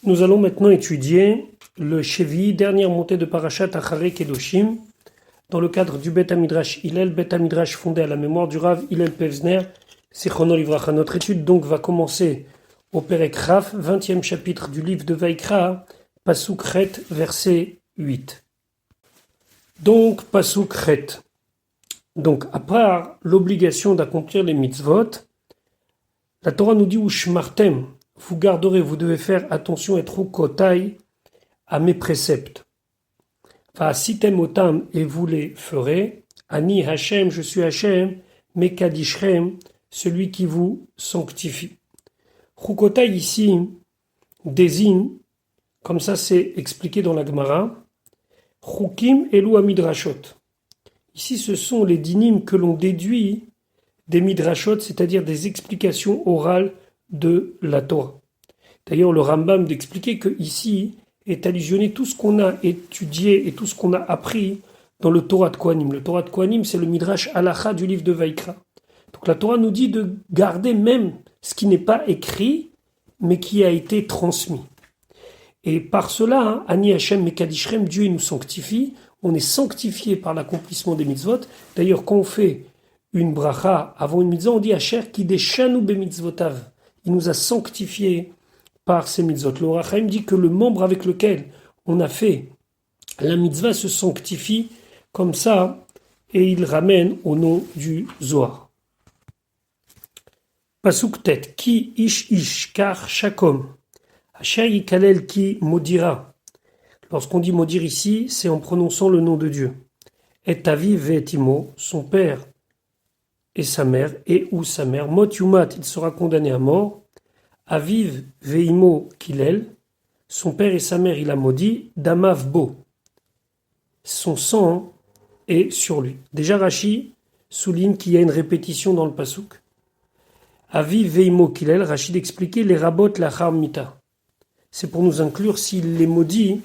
Nous allons maintenant étudier le Shevi, dernière montée de Parashat Acharei Kedoshim, dans le cadre du Bet HaMidrash Hillel, Bet HaMidrash fondé à la mémoire du Rav Hillel Pevzner, Zichrono Livracha. Notre étude donc va commencer au Perek Raf, 20e chapitre du livre de Vaikra, Pasuk Chet, verset 8. Donc, Pasuk Chet. Donc, à part l'obligation d'accomplir les mitzvot, la Torah nous dit Ushmartem, vous garderez, vous devez faire attention et troukotai à mes préceptes. Sitem otam, et vous les ferez. Ani Hashem, je suis Hashem, Mekadishrem, celui qui vous sanctifie. Troukotai ici désigne, comme ça c'est expliqué dans la Gemara, Chukim elu midrashot. Ici ce sont les dinim que l'on déduit des midrashot, c'est-à-dire des explications orales de la Torah. D'ailleurs, le Rambam d'expliquer que ici est allusionné tout ce qu'on a étudié et tout ce qu'on a appris dans le Torah de Kohanim. Le Torah de Kohanim, c'est le Midrash Halacha du livre de Vaikra. Donc la Torah nous dit de garder même ce qui n'est pas écrit, mais qui a été transmis. Et par cela, Ani Hashem Mekadishrem, Dieu nous sanctifie. On est sanctifié par l'accomplissement des mitzvot. D'ailleurs, quand on fait une bracha avant une mitzvah, on dit Asher Kideshanu bemitzvotav. Il nous a sanctifiés par ces mitzvot. Le Ohr HaChaim dit que le membre avec lequel on a fait la mitzvah se sanctifie comme ça et il ramène au nom du Zohar. Pasuk tet, ki ish car chaque homme. Asher yikalel ki maudira. Lorsqu'on dit maudire ici, c'est en prononçant le nom de Dieu. Et aviv ve'etimo, son père et sa mère, et ou sa mère, mot yumat, il sera condamné à mort. Aviv ve'imo kilel, son père et sa mère, il a maudit. Damav bo, son sang est sur lui. Déjà Rashi souligne qu'il y a une répétition dans le pasuk. Aviv ve'imo kilel, Rashi d'expliquer les rabot lachar mita. C'est pour nous inclure s'il les maudit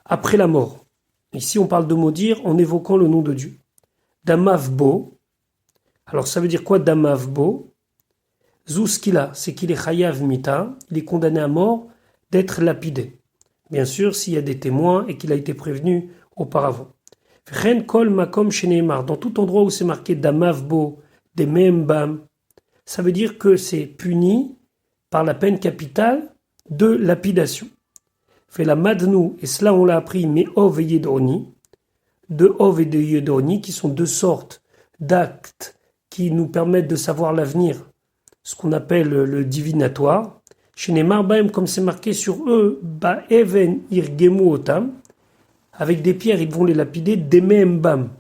après la mort. Ici on parle de maudire en évoquant le nom de Dieu. Damav bo, alors ça veut dire quoi Damav bo? Zouskila, c'est qu'il est chayav mita, il est condamné à mort d'être lapidé. Bien sûr, s'il y a des témoins et qu'il a été prévenu auparavant. Ren kol makom sheneemar, dans tout endroit où c'est marqué damav bo, des membam, ça veut dire que c'est puni par la peine capitale de lapidation. Fait la madnou, et cela on l'a appris, mais ov et yedoni, de ov et de yedoni, qui sont deux sortes d'actes qui nous permettent de savoir l'avenir, ce qu'on appelle le divinatoire. Chez les Marbaim, comme c'est marqué sur eux, ba even irgemu otam, avec des pierres, ils vont les lapider, demembam.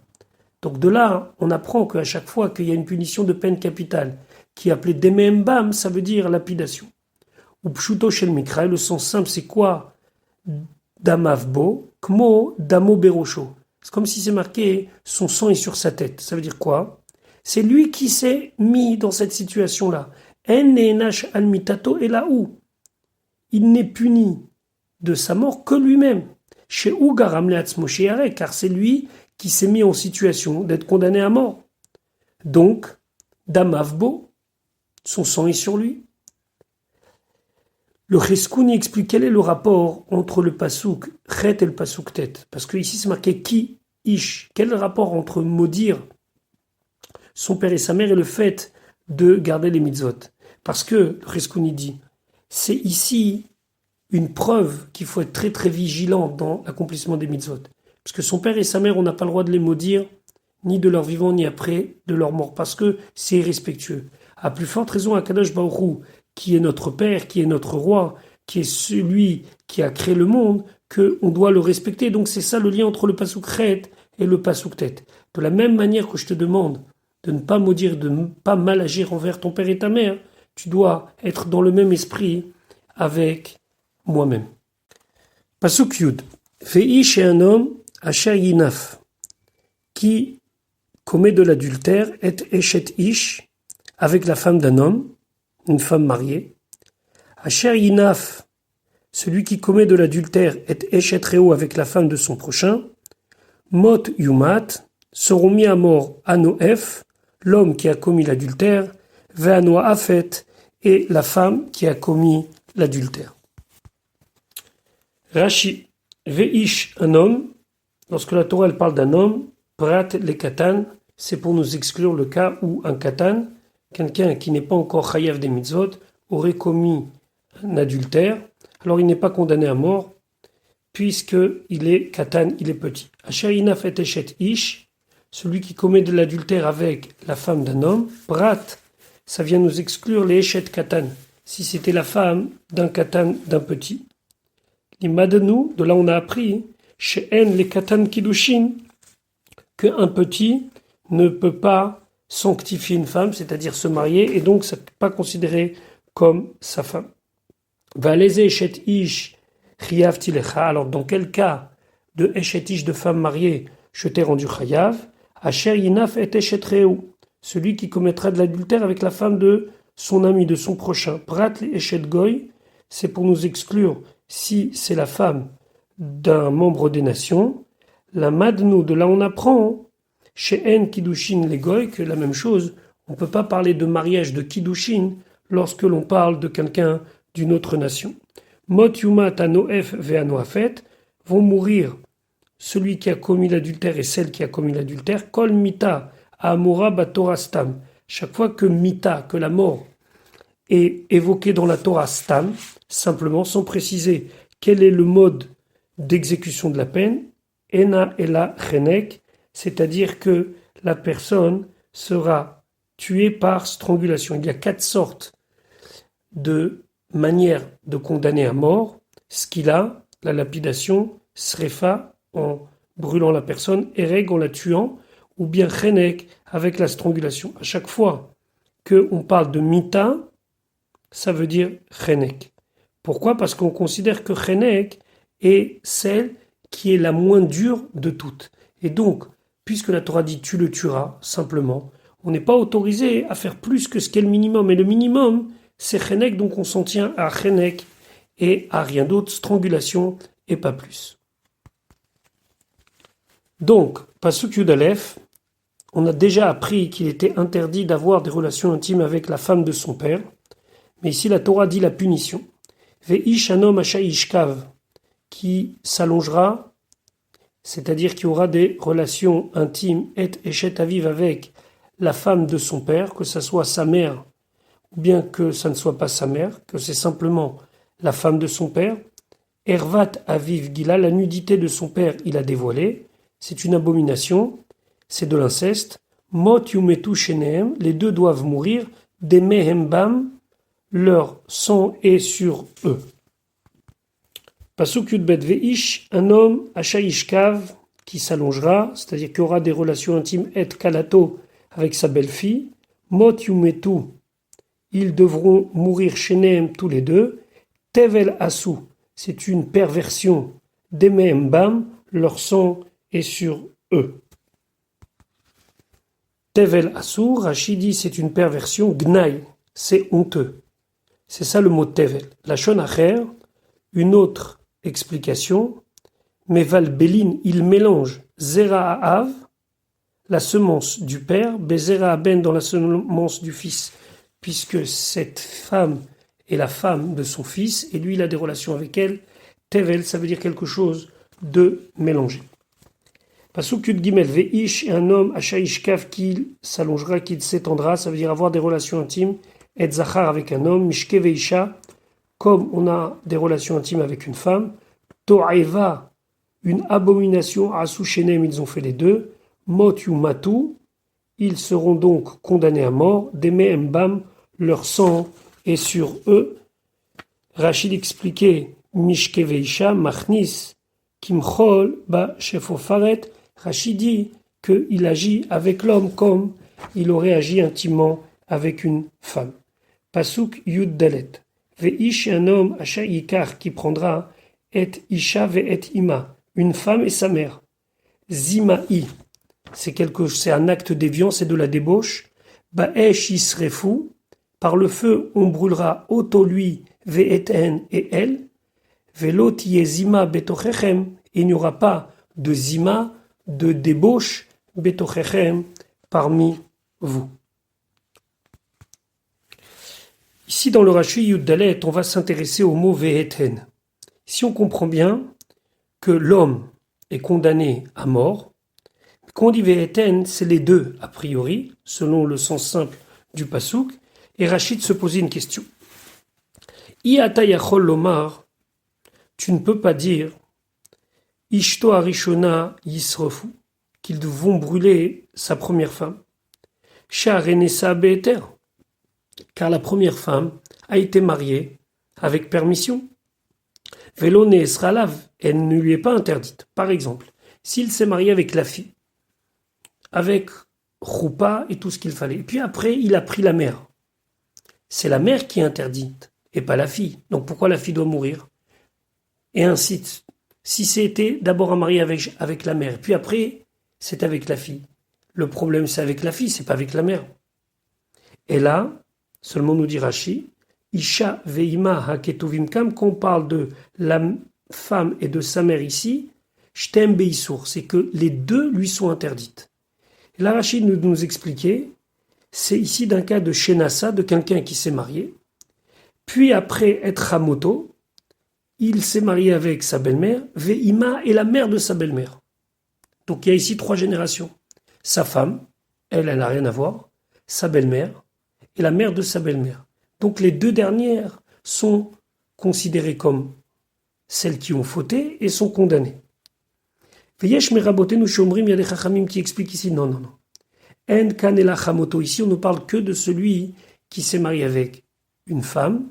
Donc de là, on apprend qu'à chaque fois qu'il y a une punition de peine capitale qui est appelée demembam, ça veut dire lapidation. Ou pshuto shel mikra, le sens simple, c'est quoi? Damavbo, kmo damo berosho. C'est comme si c'est marqué, son sang est sur sa tête. Ça veut dire quoi? C'est lui qui s'est mis dans cette situation-là. En neenash al mitato et là où il n'est puni de sa mort que lui-même. Chez Ugaram leatzmo sheare, car c'est lui qui s'est mis en situation d'être condamné à mort. Donc, Damavbo, son sang est sur lui. Le Cheskouni explique quel est le rapport entre le pasuk chet et le pasuk tet. Parce que ici c'est marqué ki ish. Quel est le rapport entre maudire son père et sa mère et le fait de garder les mitzvot? Parce que le Cheskouni dit, c'est ici une preuve qu'il faut être très très vigilant dans l'accomplissement des mitzvot. Parce que son père et sa mère, on n'a pas le droit de les maudire, ni de leur vivant, ni après de leur mort, parce que c'est irrespectueux. À plus forte raison, Akadosh Baruch Hu, qui est notre père, qui est notre roi, qui est celui qui a créé le monde, qu'on doit le respecter. Donc c'est ça le lien entre le pasuk chet et le pasuk tet. De la même manière que je te demande de ne pas maudire, de ne pas mal agir envers ton père et ta mère, tu dois être dans le même esprit avec moi-même. Pasuk Yud. Feish est un homme, asher yinaf, qui commet de l'adultère, et eshet ish, avec la femme d'un homme, une femme mariée. Asher yinaf, celui qui commet de l'adultère, et eshet reo, avec la femme de son prochain. Mot yumat, seront mis à mort Anoef, l'homme qui a commis l'adultère, Ve'anoa afet, et la femme qui a commis l'adultère. Rashi, Veish, un homme, lorsque la Torah elle parle d'un homme, Prat les katan, c'est pour nous exclure le cas où un katan, quelqu'un qui n'est pas encore chayav des mitzvot, aurait commis un adultère, alors il n'est pas condamné à mort, puisqu'il est katan, il est petit. Asher inaf et eshet ish, celui qui commet de l'adultère avec la femme d'un homme, Prat, ça vient nous exclure les eshet katan, si c'était la femme d'un katan, d'un petit. L'imadanou, de là on a appris, chez En les katan kiddushin, qu'un petit ne peut pas sanctifier une femme, c'est-à-dire se marier, et donc ça n'est pas considéré comme sa femme. Valeze eshet ish chiyav tilecha, alors dans quel cas de eshet ish de femme mariée je t'ai rendu chayav, asher yinaf et eshet reu, celui qui commettra de l'adultère avec la femme de son ami, de son prochain. Prat le eshet goy, c'est pour nous exclure si c'est la femme d'un membre des nations. La madnou, de là on apprend, chez En Kiddushin les goy, que la même chose, on ne peut pas parler de mariage de Kiddushin lorsque l'on parle de quelqu'un d'une autre nation. Mot yumat anoef ve'anoafet, vont mourir celui qui a commis l'adultère et celle qui a commis l'adultère. Kol mita amora batorah stam. Chaque fois que mita, que la mort, est évoquée dans la Torah stam, simplement sans préciser quel est le mode d'exécution de la peine, ena ela chenek, c'est-à-dire que la personne sera tuée par strangulation. Il y a 4 sortes de manières de condamner à mort: skila, la lapidation, srefa, en brûlant la personne, ereg, en la tuant, ou bien chenek, avec la strangulation. À chaque fois qu'on parle de mita, ça veut dire chenek. Pourquoi ? Parce qu'on considère que chenek est celle qui est la moins dure de toutes. Et donc, puisque la Torah dit tu le tueras, simplement, on n'est pas autorisé à faire plus que ce qu'est le minimum. Et le minimum, c'est chenek, donc on s'en tient à chenek et à rien d'autre, strangulation et pas plus. Donc, Pasuk Yud Aleph, on a déjà appris qu'il était interdit d'avoir des relations intimes avec la femme de son père. Mais ici, la Torah dit la punition. Veish anom ashayishkav, qui s'allongera, c'est-à-dire qui aura des relations intimes et eshet aviv avec la femme de son père, que ce soit sa mère, ou bien que ça ne soit pas sa mère, que c'est simplement la femme de son père. Ervat aviv gila, la nudité de son père, il a dévoilé. C'est une abomination, c'est de l'inceste. Mot yumetu shenehem, les deux doivent mourir. Demehem bam, leur sang est sur eux. Pasuk Yudbet Veish, un homme ashayishkav qui s'allongera, c'est-à-dire qu'il aura des relations intimes et kalato avec sa belle-fille. Mot yumetu, ils devront mourir shenehem tous les deux. Tevel asu, c'est une perversion. Demehem bam, leur sang est sur eux. Tevel asu, Rashi dit c'est une perversion. Gnaï, c'est honteux. C'est ça le mot tevel. La shonacher, une autre explication, Meval Belin, il mélange Zera Av, la semence du père, Bezera Ben dans la semence du fils, puisque cette femme est la femme de son fils, et lui il a des relations avec elle. Tevel, ça veut dire quelque chose de mélangé. Pasuk Yud Gimel Veish, un homme Ashayishkav qui s'allongera, qui s'étendra, ça veut dire avoir des relations intimes. Et Zachar avec un homme, Mishke Veisha, comme on a des relations intimes avec une femme. To'eva, une abomination. Asu Shenem, ils ont fait les deux. Mot Yumatu, ils seront donc condamnés à mort. Deme Mbam, leur sang est sur eux. Rachid expliquait Mishke Veisha, Machnis, Kimchol, Ba Shefofaret. Rachid dit qu'il agit avec l'homme comme il aurait agi intimement avec une femme. Pasuk Yud Dalet. Veish, un homme, Ashayikar, qui prendra et Isha ve et Ima, une femme et sa mère. Zima'i, c'est un acte déviant, c'est de la débauche. Ba'esh Yisrefu, par le feu on brûlera auto lui, ve et en et elle. Velo tiye Zima betochechem, il n'y aura pas de Zima, de débauche, betochechem, parmi vous. Ici, dans le Rashi Yud Dalet, on va s'intéresser au mot Veheten. Si on comprend bien que l'homme est condamné à mort, quand on dit Ve'eten, c'est les deux, a priori, selon le sens simple du pasouk, et Rachid se posait une question. Iata yachol lomar, tu ne peux pas dire Ishto Arishona Yisrofu, qu'ils vont brûler sa première femme. Sharenesa Be'eter, car la première femme a été mariée avec permission. Velone Esralav, elle ne lui est pas interdite. Par exemple, s'il s'est marié avec la fille, avec Choupa et tout ce qu'il fallait, et puis après il a pris la mère, c'est la mère qui est interdite, et pas la fille. Donc pourquoi la fille doit mourir? Et ainsi, si c'était d'abord un mari avec la mère, puis après c'est avec la fille. Le problème c'est avec la fille, c'est pas avec la mère. Et là, seulement nous dit Rashi, Isha veima haketuvim kam, qu'on parle de la femme et de sa mère ici, shtem beisour, c'est que les deux lui sont interdites. Et là, Rashi nous expliquait, c'est ici d'un cas de shenassa, de quelqu'un qui s'est marié, puis après être hamoto, il s'est marié avec sa belle-mère, veima est la mère de sa belle-mère. Donc il y a ici 3 générations. Sa femme, elle n'a rien à voir, sa belle-mère et la mère de sa belle-mère. Donc les 2 dernières sont considérées comme celles qui ont fauté et sont condamnées. Veyesh merabotenu shomrim, il y a des chachamim qui expliquent ici, non. En kanela chamoto, ici on ne parle que de celui qui s'est marié avec une femme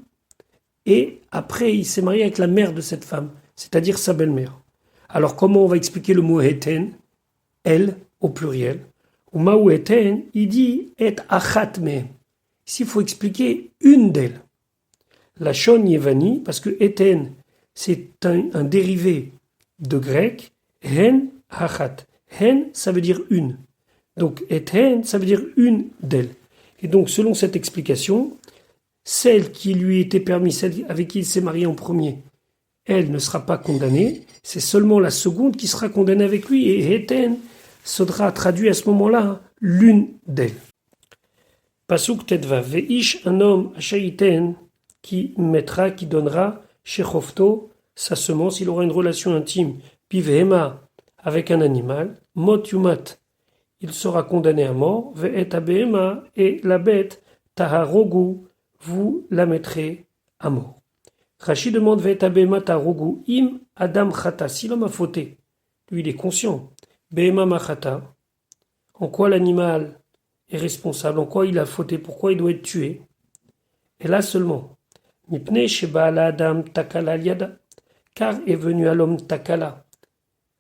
et après il s'est marié avec la mère de cette femme, c'est-à-dire sa belle-mère. Alors comment on va expliquer le mot eten, elle au pluriel? Ou maou eten, il dit et achat me. Ici, il faut expliquer une d'elles. La shon yevani, parce que eten, c'est un dérivé de grec, hen achat. Hen, ça veut dire une. Donc, eten, ça veut dire une d'elles. Et donc, selon cette explication, celle qui lui était permise, celle avec qui il s'est marié en premier, elle ne sera pas condamnée. C'est seulement la seconde qui sera condamnée avec lui. Et eten sera traduit à ce moment-là l'une d'elles. Pasuk Tetva, Veish, un homme, Ashaïten, qui mettra, qui donnera, Shechofto, sa semence, il aura une relation intime, Pivehema, avec un animal, Mot Yumat, il sera condamné à mort, Ve'et Abehema, et la bête, Taharogu, vous la mettrez à mort. Rashi demande Ve'et Abehema Taharogu, Im Adam Chata, si l'homme a fauté, lui il est conscient, Behema Machata, en quoi l'animal est responsable, en quoi il a fauté, pourquoi il doit être tué. Et là seulement, Mipne Sheba'ala Adam Takala Liada, car est venu à l'homme Takala,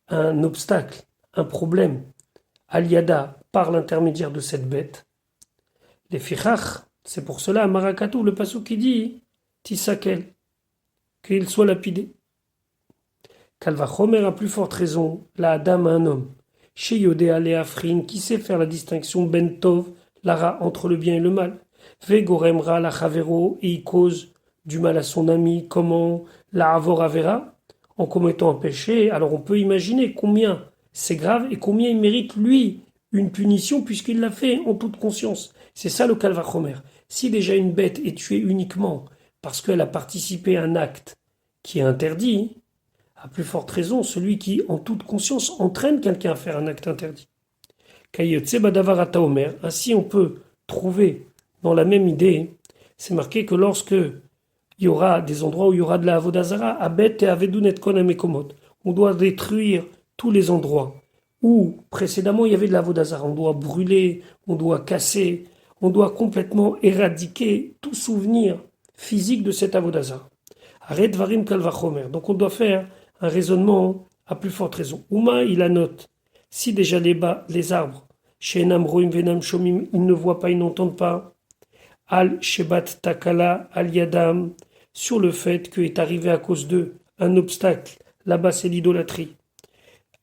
un obstacle, un problème, Aliada, par l'intermédiaire de cette bête. Les Fichach, c'est pour cela, Marakatou, le passou qui dit, Tisakel, qu'il soit lapidé. Kalvachomer a plus forte raison, la Adam a un homme. Chez Yodé Afrin, qui sait faire la distinction Ben Tov, Lara, entre le bien et le mal. Vegoremra la Chavero, et il cause du mal à son ami. Comment la Avoravera, en commettant un péché. Alors on peut imaginer combien c'est grave et combien il mérite lui une punition puisqu'il l'a fait en toute conscience. C'est ça le Kalvachomer. Si déjà une bête est tuée uniquement parce qu'elle a participé à un acte qui est interdit, à plus forte raison, celui qui, en toute conscience, entraîne quelqu'un à faire un acte interdit. Ainsi, on peut trouver dans la même idée, c'est marqué que lorsque il y aura des endroits où il y aura de la avodazara, abet et avedunet konamekomot, on doit détruire tous les endroits où précédemment il y avait de la avodazara. On doit brûler, on doit casser, on doit complètement éradiquer tout souvenir physique de cette avodazara. Arrête varim kalvachomer. Donc on doit faire un raisonnement à plus forte raison. Uma, il annote, si déjà les arbres, chez Enam Roim Venam Shomim, ils ne voient pas, ils n'entendent pas, Al Shebat Takala Al Yadam, sur le fait qu'est arrivé à cause d'eux un obstacle, là-bas c'est l'idolâtrie.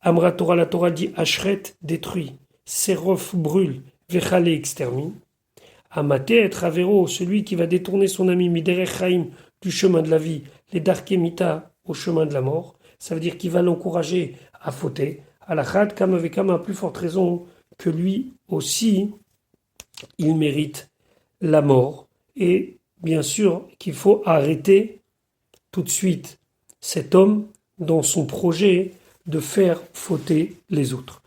Amra Torah, la Torah dit Ashret, détruit, Serof, brûle, Vechale, extermine. Amate et Travero, celui qui va détourner son ami Miderech Chaim du chemin de la vie, les Darkemita au chemin de la mort. Ça veut dire qu'il va l'encourager à fauter. À la Chad, Kam avec Kam, à plus forte raison que lui aussi, il mérite la mort. Et bien sûr qu'il faut arrêter tout de suite cet homme dans son projet de faire fauter les autres.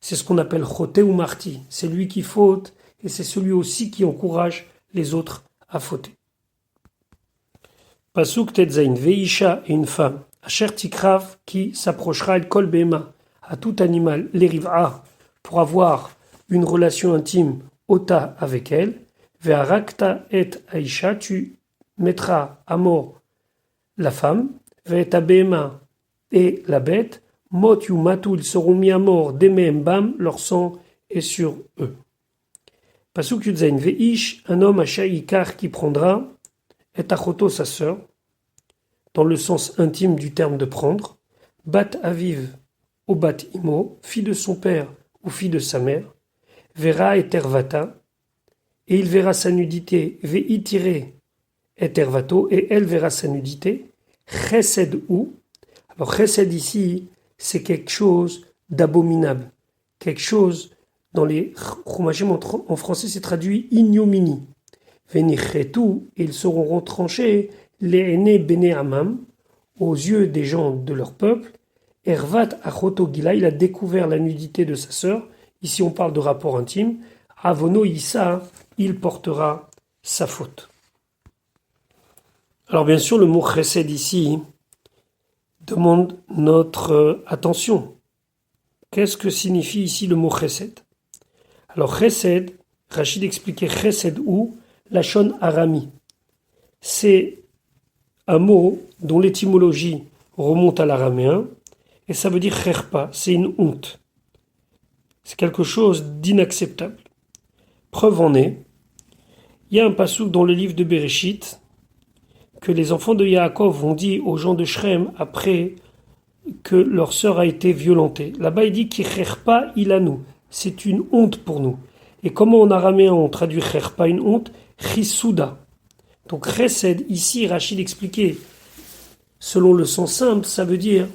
C'est ce qu'on appelle choté ou marty. C'est lui qui faute et c'est celui aussi qui encourage les autres à fauter. Pasuk Tetzain, Veisha et une femme, Asher Tikrav qui s'approchera el kol bema à tout animal, l'eriva, pour avoir une relation intime, ota avec elle, Ve'arakta et Aisha, tu mettras à mort la femme, Ve'eta bema et la bête, Mot yu matu, ils seront mis à mort, Demem bam, leur sang est sur eux. Pasuk Yudzain, Veish, un homme à Shaïkar qui prendra, et achoto, sa sœur, dans le sens intime du terme de prendre, bat aviv ou bat imo, fille de son père ou fille de sa mère, verra et tervata, et il verra sa nudité, veitire et tervato, et elle verra sa nudité, chesed ou, alors chesed ici, c'est quelque chose d'abominable, quelque chose, dans les chumashim en français c'est traduit ignominie, venichetu, et ils seront retranchés, les aînés bene amam, aux yeux des gens de leur peuple, ervat achoto gila, il a découvert la nudité de sa sœur, ici on parle de rapport intime, avono issa, il portera sa faute. Alors bien sûr le mot chesed ici demande notre attention. Qu'est-ce que signifie ici le mot chesed? Alors chesed, Rachid expliquait chesed ou lachon arami. C'est un mot dont l'étymologie remonte à l'araméen et ça veut dire cherpa, c'est une honte. C'est quelque chose d'inacceptable. Preuve en est, il y a un passouk dans le livre de Bereshit que les enfants de Yaakov ont dit aux gens de Shrem après que leur sœur a été violentée. Là-bas, il dit Kicherpa ilanu, c'est une honte pour nous. Et comment en araméen on traduit Cherpa, une honte? Chisouda. Donc Chesed, ici, Rachid expliquait, selon le sens simple, ça veut dire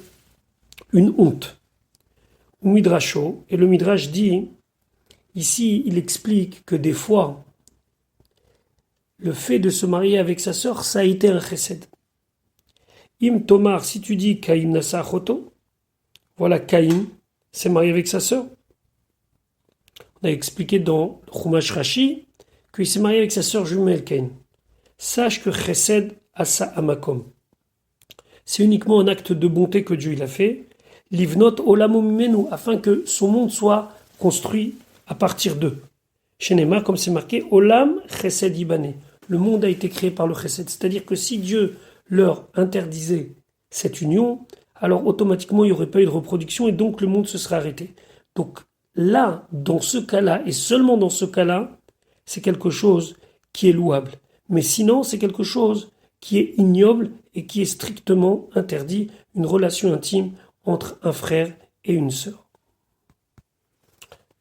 une honte. Ou Midrasho, et le Midrash dit, ici, il explique que des fois, le fait de se marier avec sa sœur, ça a été un chesed. Im Tomar, si tu dis Caïm Nasa Achoto, voilà Caïm s'est marié avec sa sœur. On a expliqué dans le Chumash Rashi qu'il s'est marié avec sa sœur jumelle Caïn. Sache que chesed asa amakom. C'est uniquement un acte de bonté que Dieu il a fait. Livnot olamu mimenu, afin que son monde soit construit à partir d'eux. Shenema, comme c'est marqué, Olam Chesed Ibane. Le monde a été créé par le Chesed. C'est-à-dire que si Dieu leur interdisait cette union, alors automatiquement il n'y aurait pas eu de reproduction et donc le monde se serait arrêté. Donc là, dans ce cas-là, et seulement dans ce cas-là, c'est quelque chose qui est louable. Mais sinon, c'est quelque chose qui est ignoble et qui est strictement interdit, une relation intime entre un frère et une sœur.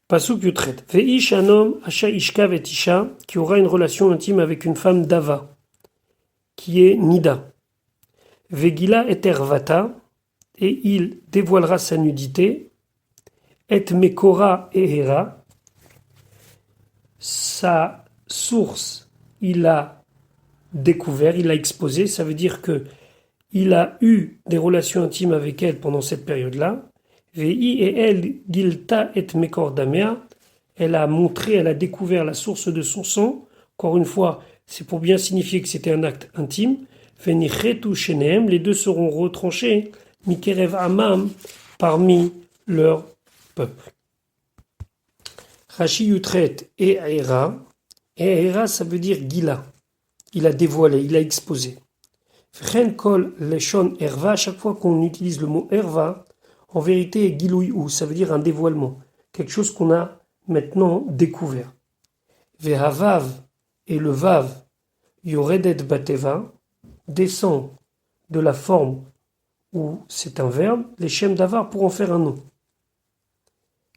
Pasuk Yutret. Veish, un homme, Asha Ishkav et Isha, qui aura une relation intime avec une femme d'Ava, qui est Nida. Vegila et Ervata, et il dévoilera sa nudité. Et Mekora et Hera, sa source, il a découvert, il a exposé, ça veut dire que il a eu des relations intimes avec elle pendant cette période-là. Vei et elle, Gilta et Mekordamea, elle a montré, elle a découvert la source de son sang. Encore une fois, c'est pour bien signifier que c'était un acte intime. Venichetu shenehem, les deux seront retranchés, Mikerev Amam, parmi leur peuple. Rashi Yutret et Aera, ça veut dire Gila. Il a dévoilé, il a exposé. Vren kol leshon erva, à chaque fois qu'on utilise le mot erva, en vérité, giloui ou, ça veut dire un dévoilement, quelque chose qu'on a maintenant découvert. Vehavav et le vav, yoredet bateva, descend de la forme où c'est un verbe, les shem davar pour en faire un nom.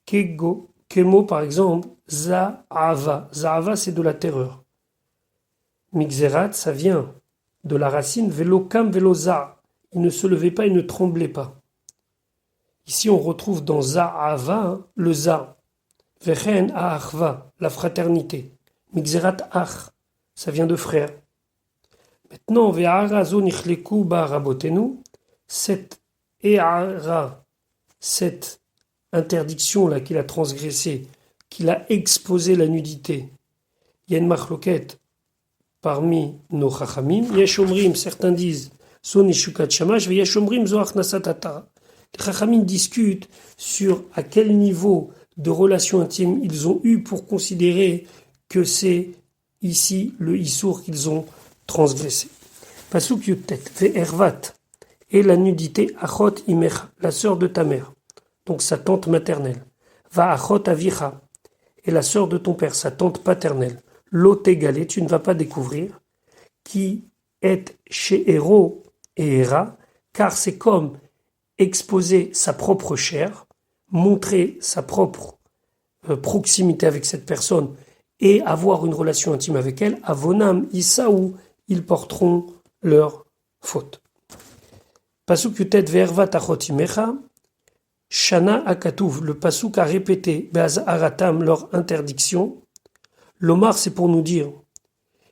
Kego, kemo par exemple, za'ava. Za'ava c'est de la terreur. Mixerat, ça vient de la racine velokam veloza. Il ne se levait pas, il ne tremblait pas. Ici, on retrouve dans Za'ava le Za. Vechen A'achva, la fraternité. Mixerat Ach, ça vient de frère. Maintenant, Ve'arazo nichleku ba'arabotenu, cette E'ara, cette interdiction-là qu'il a transgressée, qu'il a exposé la nudité, il y a une marloquette parmi nos chachamim. Yesh omrim, certains disent, son ishukat shamash, ve yesh omrim zo achnasat atara. Les chachamim discutent sur à quel niveau de relation intime ils ont eu pour considérer que c'est ici le issour qu'ils ont transgressé. Pasuk yutet, ve ervat, et la nudité achot imecha, la sœur de ta mère, donc sa tante maternelle. Va achot avicha, et la sœur de ton père, sa tante paternelle. L'ot égalé, tu ne vas pas découvrir, qui est chez Héro et Héra, car c'est comme exposer sa propre chair, montrer sa propre proximité avec cette personne et avoir une relation intime avec elle. Avonam, Isaou, ils porteront leur faute. Pasuk yutet ve'ervat achot imecha, Shana akatuv, le pasuk a répété, Be'az aratam, leur interdiction. L'Omar, c'est pour nous dire,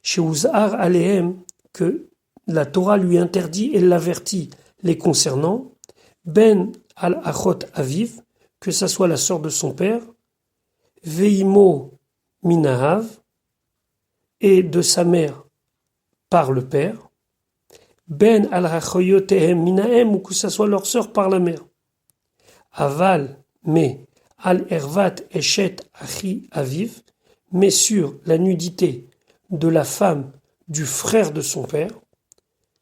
chez Uzar Alehem, que la Torah lui interdit et l'avertit les concernant, Ben al-Achot Aviv, que ça soit la sœur de son père, Veimo Minahav, et de sa mère par le père, Ben al-Hachoyotehem Minahem, ou que ça soit leur sœur par la mère. Aval, mais, al-Ervat Eshet Achi Aviv, mais sur la nudité de la femme du frère de son père,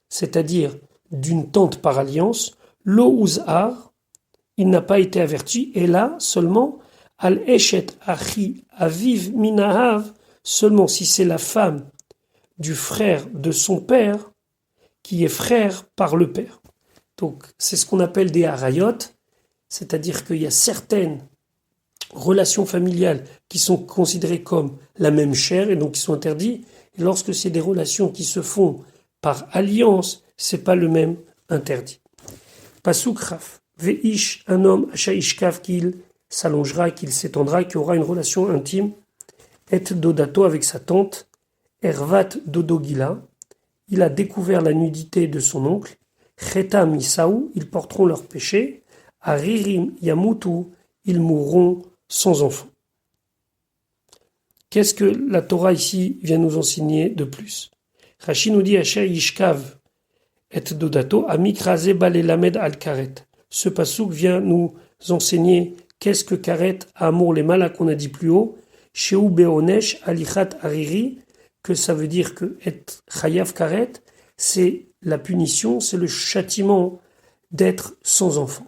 c'est-à-dire d'une tante par alliance, lo uzar, il n'a pas été averti, et là seulement, al-eshet achi aviv minahav, seulement si c'est la femme du frère de son père, qui est frère par le père. Donc c'est ce qu'on appelle des harayot, c'est-à-dire qu'il y a certaines relations familiales qui sont considérées comme la même chair et donc qui sont interdites. Et lorsque c'est des relations qui se font par alliance, c'est pas le même interdit. Pasuk Raf, Veish, un homme, Achaishkav, qu'il s'allongera, qu'il s'étendra, qui aura une relation intime, et Dodato avec sa tante, Ervat Dodogila, il a découvert la nudité de son oncle, Cheta Misaou, ils porteront leur péché, Aririm Yamutu, ils mourront sans enfant. Qu'est-ce que la Torah ici vient nous enseigner de plus? Rashi nous dit Asher Yishkav et Dodato amikraze balelamed al karet. Ce passouk vient nous enseigner qu'est-ce que karet amour les malas qu'on a dit plus haut, sheu beonesh alichat hariri, que ça veut dire que et chayav karet, c'est la punition, c'est le châtiment d'être sans enfant.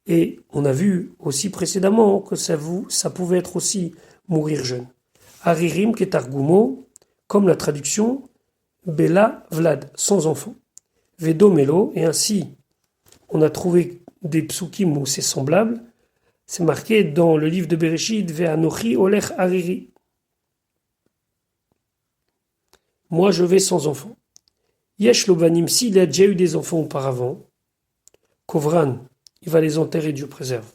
Et on a vu aussi précédemment que ça pouvait être aussi mourir jeune. Haririm ketargumo, comme la traduction, Bela Vlad, sans enfant. Vedomelo, et ainsi on a trouvé des psukim où c'est semblable, c'est marqué dans le livre de Bereshit, Ve'anochi olech hariri. Moi je vais sans enfant. Yesh lobanim, s'il a déjà eu des enfants auparavant, Kovran, il va les enterrer, Dieu préserve.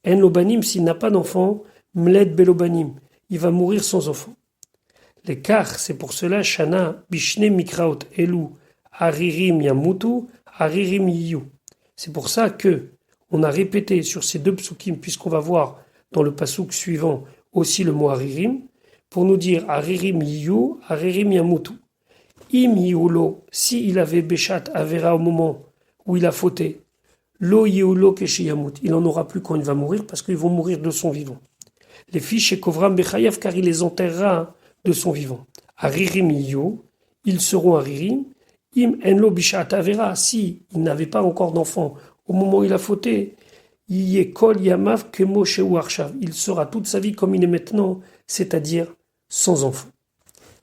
En lobanim, s'il n'a pas d'enfant, mled belobanim, il va mourir sans enfant. L'écart, c'est pour cela, Shana, Bishne Mikraot, Elu, Haririm Yamutu, Haririm Yiyu. C'est pour ça que on a répété sur ces deux psukim, puisqu'on va voir dans le pasuk suivant aussi le mot Haririm, pour nous dire Haririm Yiyu, Haririm Yamutu. Im Yiyulo, si il avait Beshat Avera au moment où il a fauté, Lo Yiyulo Keshiyamut, il n'en aura plus quand il va mourir, parce qu'ils vont mourir de son vivant. Les filles chez Kovram Bechayav, car il les enterrera de son vivant. Haririm Yiyu, ils seront Haririm. Im Enlo Bishat Avera, si il n'avait pas encore d'enfant au moment où il a fauté, Yekol Yamav Kemo Sheu Arshav, il sera toute sa vie comme il est maintenant, c'est-à-dire sans enfant.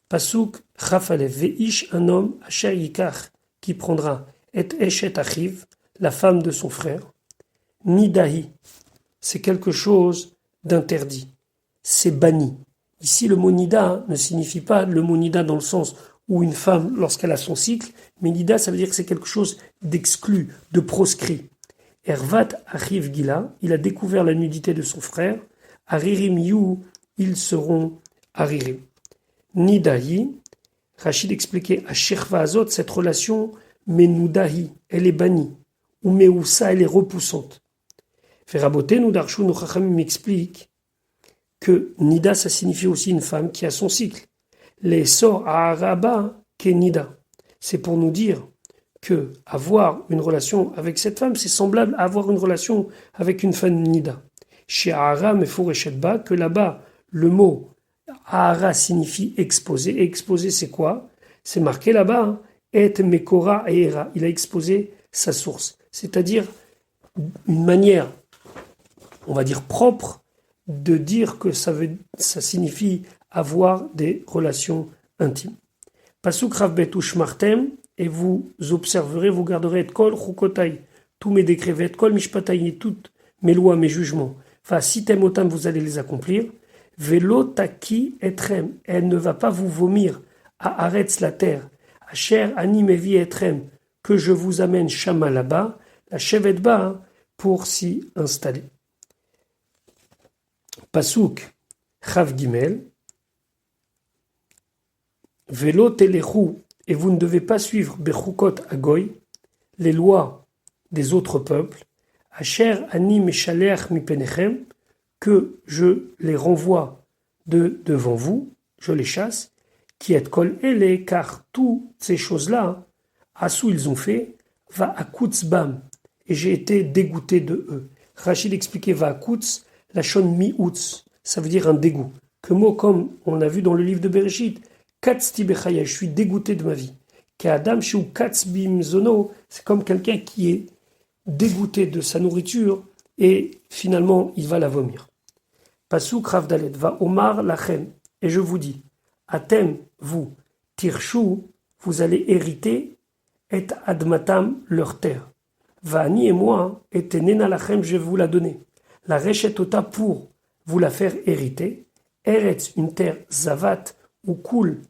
Pasuk Chafalev Veish, un homme, Asher Yikach, qui prendra et Eshet Achiv, la femme de son frère. Nidahi, c'est quelque chose d'interdit, c'est banni. Ici, le mot nida ne signifie pas le mot nida dans le sens où une femme, lorsqu'elle a son cycle, mais nida, ça veut dire que c'est quelque chose d'exclu, de proscrit. Ervat Achiv Gila, il a découvert la nudité de son frère. Haririm Yu, ils seront Haririm. Nidahi, Rachid expliquait à Shirva Azot, cette relation Menoudahi, elle est bannie. Ou Meoussa, elle est repoussante. Feraboté, nous Darchou, nous Chachamim m'explique que Nida, ça signifie aussi une femme qui a son cycle. Les sorts à Araba, qu'est Nida. C'est pour nous dire que avoir une relation avec cette femme, c'est semblable à avoir une relation avec une femme Nida. Chez Ahara, Meforeshetba, que là-bas, le mot Ahara signifie exposer. Et exposer, c'est quoi? C'est marqué là-bas, hein, Et Mekora Eera. Il a exposé sa source. C'est-à-dire une manière, on va dire propre, de dire que ça signifie avoir des relations intimes. Pasuk Rav Bet Ushmartem, et vous observerez, vous garderez et kol chukotai, tous mes décrets, et kol mishpatai, toutes mes lois, mes jugements. Enfin, si temotam, vous allez les accomplir. Velo taki etrem, elle ne va pas vous vomir à Aretz la terre. Asher ani mevi etrem, que je vous amène shama là-bas, la chevet bas, hein, pour s'y installer. Pasuk Chav Gimel, Velo telechu, et vous ne devez pas suivre Bechukot Agoy, les lois des autres peuples, Asher ani meshalech mipenechem, que je les renvoie devant vous, je les chasse, qui est kol ele, car toutes ces choses-là, Assou ils ont fait, va akutz bam, et j'ai été dégoûté de eux. Rachid expliquait va akutz, la shon mi-utz, ça veut dire un dégoût. Que mot comme on a vu dans le livre de Bereshit, katzti bechaya, je suis dégoûté de ma vie. Qu'Adam shu katz bimzono, c'est comme quelqu'un qui est dégoûté de sa nourriture et finalement il va la vomir. Pasuk Rav Dalet va Omar lachem, et je vous dis, Atem, vous, Tirshu, vous allez hériter, et admatam, leur terre. Vani et moi, et tenena lachem, je vais vous la donner. La rechetota pour vous la faire hériter. Eretz, une terre zavat, ou coule,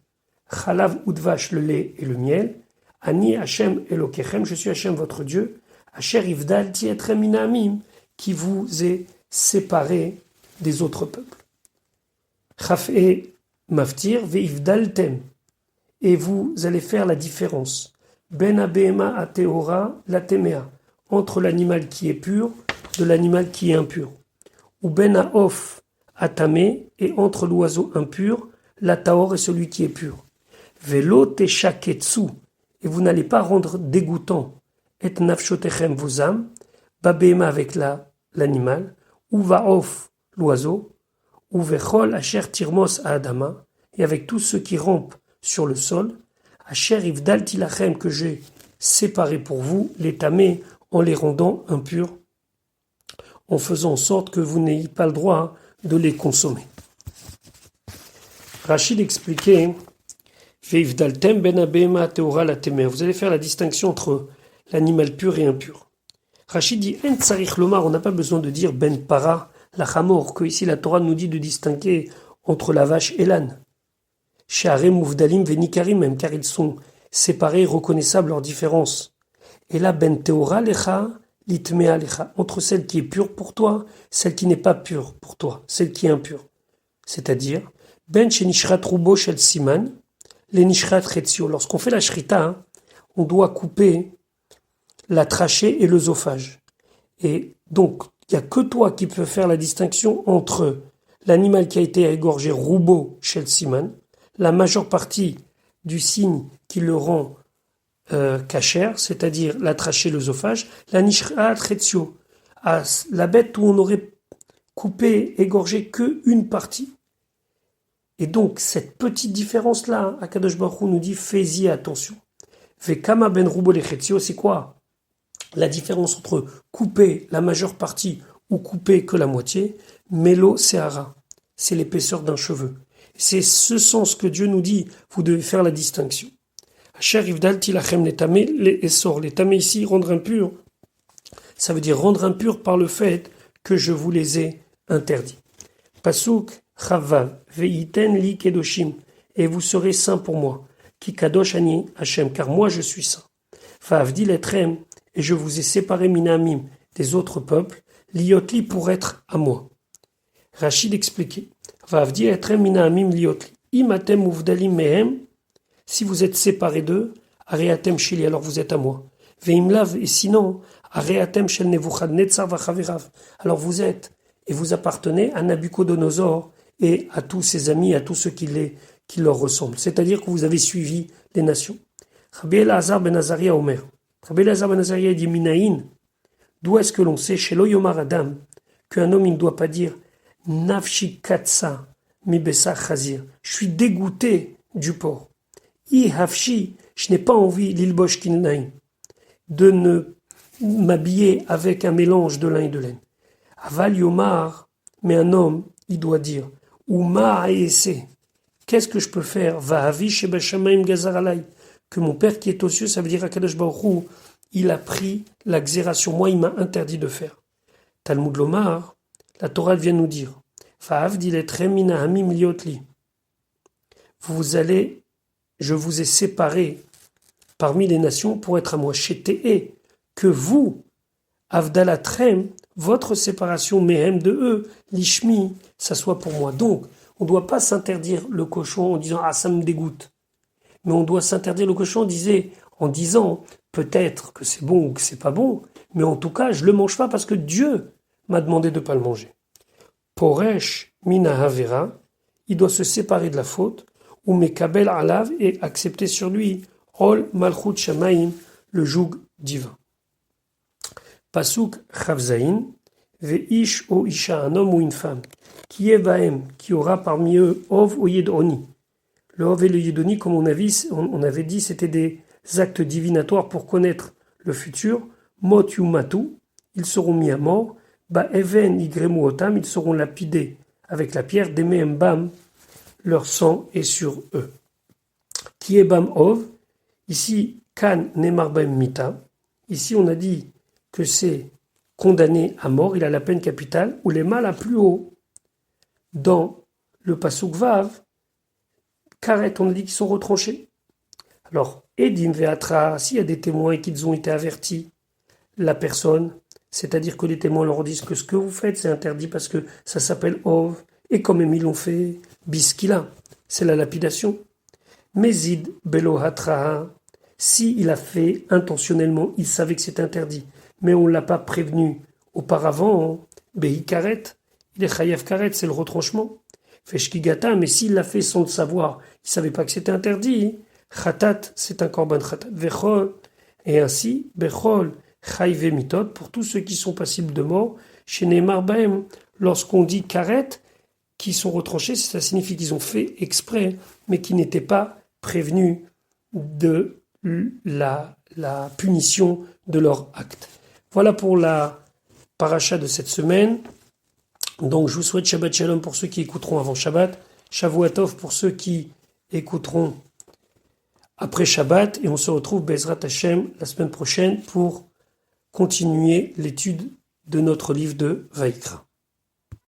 chalav udvash, le lait et le miel. Ani Hashem Elokechem, je suis Hashem votre Dieu. Asher ivdal tietrem minamim, qui vous est séparé des autres peuples. Chaf et maftir veivdaltem, et vous allez faire la différence. Ben abema ateora latemea, entre l'animal qui est pur de l'animal qui est impur. Ou ben aof atame, et entre l'oiseau impur, la taor est celui qui est pur. Velo teshaketsu, et vous n'allez pas rendre dégoûtant et nafshotechem vos âmes, babema avec l'animal, ou vaof l'oiseau, ou vechol asher tirmos à Adama, et avec tous ceux qui rampent sur le sol, asher ivdal tilachem, que j'ai séparé pour vous, les tamés, en les rendant impurs, en faisant en sorte que vous n'ayez pas le droit de les consommer. Rachid expliquait, veivdaltem ben abema teora la temer, vous allez faire la distinction entre l'animal pur et impur. Rachid dit, en tsarich lomar, on n'a pas besoin de dire ben para, la chamor, que ici la Torah nous dit de distinguer entre la vache et l'âne. She'arem muvdalim venikarim, même car ils sont séparés, reconnaissables leurs différences. Et là, ben teora lecha, litmea lecha, entre celle qui est pure pour toi, celle qui n'est pas pure pour toi, celle qui est impure. C'est-à-dire, ben shenishrat rubo shel siman, le nishrat chetzio. Lorsqu'on fait la shrita, hein, on doit couper la trachée et l'œsophage. Et donc, il n'y a que toi qui peux faire la distinction entre l'animal qui a été égorgé roubo chez le siman, la majeure partie du signe qui le rend kasher, c'est-à-dire la trachée, l'œsophage, la nishra tretzio, la bête où on aurait coupé, égorgé que une partie. Et donc, cette petite différence-là, Akadosh Baruch Hu nous dit, fais-y attention. Vekama ben roubo le chetzio, c'est quoi? La différence entre couper la majeure partie ou couper que la moitié, Melo Sehara, c'est l'épaisseur d'un cheveu. C'est ce sens que Dieu nous dit, vous devez faire la distinction. Asher Ivdal Tilachem Netame, les essor, les tamé ici, rendre impur, ça veut dire rendre impur par le fait que je vous les ai interdits. Pasuk Chavav, Veiten li Kedoshim, et vous serez saints pour moi. Ki Kadosh Ani Hashem, car moi je suis saint. Favdi Letrem, et je vous ai séparé minamim des autres peuples, liotli pour être à moi. Rachid expliquait, Vavdi etrem minamim liotli, imatem uvdalim mehem, si vous êtes séparés d'eux, Areatem sheli, alors vous êtes à moi. Veimlav, et sinon, Areatem shel Nebuchadnezzar vachaverav, alors vous êtes, et vous appartenez à Nabucodonosor et à tous ses amis, à tous ceux qui leur ressemblent. C'est-à-dire que vous avez suivi les nations. Rabbi Elazar ben Azaria Omer. Rabbi Elazar ben Azaria dit Minaïn. D'où est-ce que l'on sait chez Loyomar Adam qu'un homme il ne doit pas dire Nafshi katsa mi besa chazir. Je suis dégoûté du porc. I hafshi, je n'ai pas envie l'ilbosh kinnaï de ne m'habiller avec un mélange de lin et de laine. Aval yomar, mais un homme il doit dire Uma aese. Qu'est-ce que je peux faire? Vahavi sheba shamayim gazar alay. Que mon Père qui est aux cieux, ça veut dire Akadosh Baruch Hu, il a pris la xération. Moi, il m'a interdit de faire. Talmud Lomar, la Torah vient nous dire vous allez, je vous ai séparés parmi les nations pour être à moi. Chétéé, que vous, Avdalatrem, votre séparation, Mehem de eux, Lishmi, ça soit pour moi. Donc, on ne doit pas s'interdire le cochon en disant ah, ça me dégoûte. Mais on doit s'interdire le cochon en disant peut-être que c'est bon ou que c'est pas bon, mais en tout cas, je le mange pas parce que Dieu m'a demandé de pas le manger. Poresh mina havera, il doit se séparer de la faute, ou mekabel alav et accepter sur lui, ol malchut shamaim, le joug divin. Pasuk chavzaïn, veish o isha, un homme ou une femme, qui est baem, qui aura parmi eux ov ou yedoni. Le ov et le yedoni, comme on avait dit, c'était des actes divinatoires pour connaître le futur. Mot yumatu, ils seront mis à mort. Ba even igremu otam, ils seront lapidés avec la pierre. Deme bam, leur sang est sur eux. Qui est bam ov, ici kan nemar bam mita. Ici on a dit que c'est condamné à mort, il a la peine capitale, ou les mal à plus haut. Dans le pasuk vav, Karet, on a dit qu'ils sont retranchés. Alors, Edim Veatra, s'il y a des témoins et qu'ils ont été avertis, la personne, c'est-à-dire que les témoins leur disent que ce que vous faites, c'est interdit parce que ça s'appelle Ov, et quand même ils l'ont fait, Biskila, c'est la lapidation. Mezid Belo Hatra, s'il a fait intentionnellement, il savait que c'est interdit, mais on ne l'a pas prévenu auparavant, Behi Karet, il est Chayav Karet, c'est le retranchement. Feshkigata, mais s'il l'a fait sans le savoir, il ne savait pas que c'était interdit. Khatat, c'est un korban khatat. Vechol, et ainsi, Bechol, Chayve mitot, pour tous ceux qui sont passibles de mort, chez Neymar Baem, lorsqu'on dit karet, qui sont retranchés, ça signifie qu'ils ont fait exprès, mais qui n'étaient pas prévenus de la punition de leur acte. Voilà pour la paracha de cette semaine. Donc je vous souhaite Shabbat Shalom pour ceux qui écouteront avant Shabbat, Shavua Tov pour ceux qui écouteront après Shabbat, et on se retrouve Bezrat Hashem la semaine prochaine pour continuer l'étude de notre livre de Vaïkra.